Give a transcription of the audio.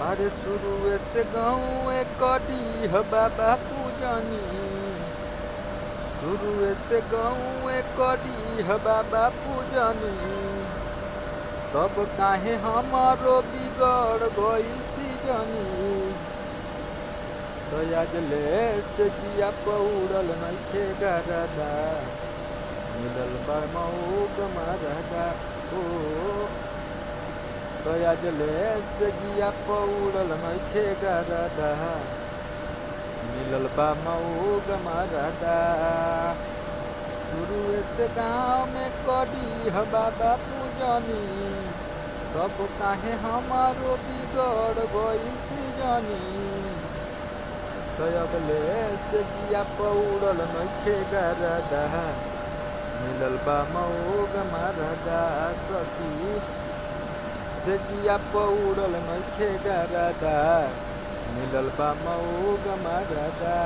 अरे शुरू से गाँव करी ह बाबा पूजनी, शुरू से गाँव करी ह बाबा पूजनी, तब काहे हमारो बिगड़ गई सीजनी। दयाजले से जिया पौड़ल नइखे गरदा, मिलल बा मऊग मरदा ओ। दयाजले से जिया पौड़ल नइखे गरदा, मिलल बा मऊग मरदा। शुरू से गाँव में करी ह बाबा पूजनी, तब काहे हमारो बिगड़ गइल सीजनी। दयाजले से जिया पौड़ल नइखे गरदा, मिलल बा मऊग मरदा सखी। से जिया पौड़ल नइखे गरदा, मिलल बा मऊग मरदा।